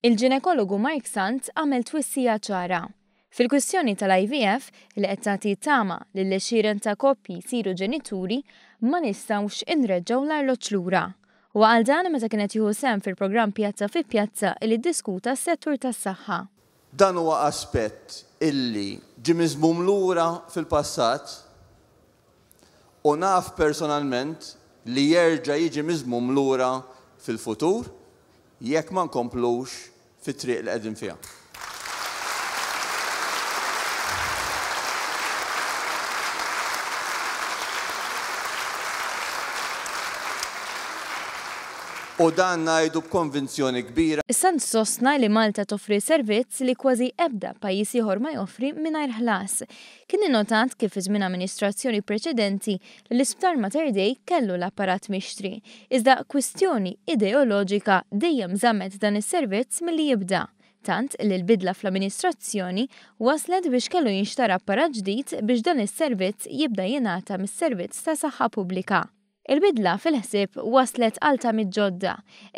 Il-ġinekologu Mark Sant għamel twissija ċara. Fil-kwistjoni tal-IVF li qed tagħti tama lil xieren ta' koppji jsiru ġenituri ma nistgħux inreġgħu l-arloġġ lura. U għal dan meta kienet jieħu sehem fil-programm Pjazza fi Pjazza li ddiskuta s-settur tas-saħħa. Dan huwa aspett illi ġie miżmum lura fil-passat u naf personalment li jerġa' jiġi miżmum lura fil-futur jekk ma nkomplux fit-triq li qegħdin fiha. U dan ngħidu b'konvinzjoni kbira. Sant sostna li Malta toffri servizz li kważi ebda pajjiż ieħor ma joffri mingħajr ħlas. Kien innotat kif fi żmien amministrazzjoni preċedenti li l-Isptar Mater Dei kellu l-apparat mixtri, iżda kwistjoni ideoloġika dejjem żammet dan is-servizz milli jibda. Tant li l-bidla fl-amministrazzjoni waslet biex kellu jinxtara apparat ġdid biex dan is-servizz jibda jingħata mis-servizz ta' saħħa pubblika. Il-bidla fil-ħsieb waslet għal tagħmit ġodda,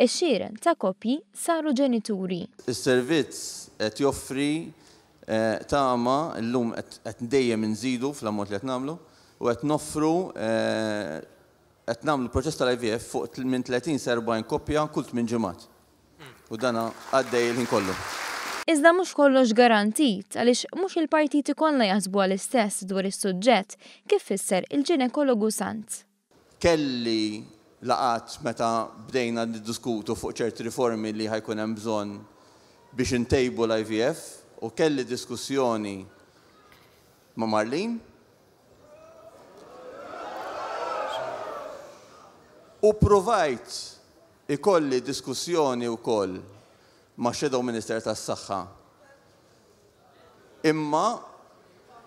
ix-xieren ta' koppji saru ġenituri. Is-servizz qed joffri tama llum qed dejjem inżidu fl-ammont li qed nagħmlu u qed noffru qed nagħmlu proċess tal-IVF fuq minn 30 sa 40 koppja kull 8 ġimgħat. U dan għaddej il-ħin kollu. Iżda mhux kollox garantit għaliex mhux il-partiti kollha jaħsbu għall-istess dwar is-suġġett kif fisser il-ġinekologu Sant. Kelli laqat meta bdejna niddiskutu fuq ċerti riformi li ħajkun hemm bżonn biex intejbu l-IVF u kelli diskussjoni ma' Marlin u provajt ikolli diskussjoni wkoll ma' Shadow Minister tas-Saħħa. Imma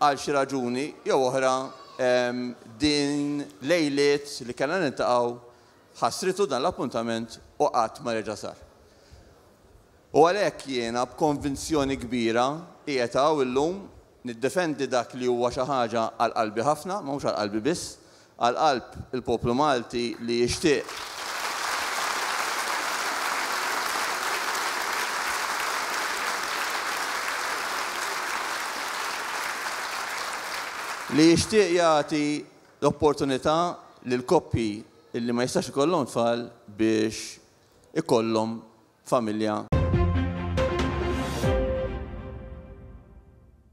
għal xi raġuni jew oħra din lejliet li kellna niltaqgħu ħassritu dan l-appuntament u qatt ma reġa' sar. U għalhekk jiena b'konvinzjoni kbira qiegħed hawn illum niddefendi dak li huwa xi ħaġa għal qalbi ħafna, mhux għal qalbi biss, għal qalb il-poplu Malti li jixtieq jagħti l-opportunità lil koppji illi ma jistax ikollhom tfal biex ikollhom familja.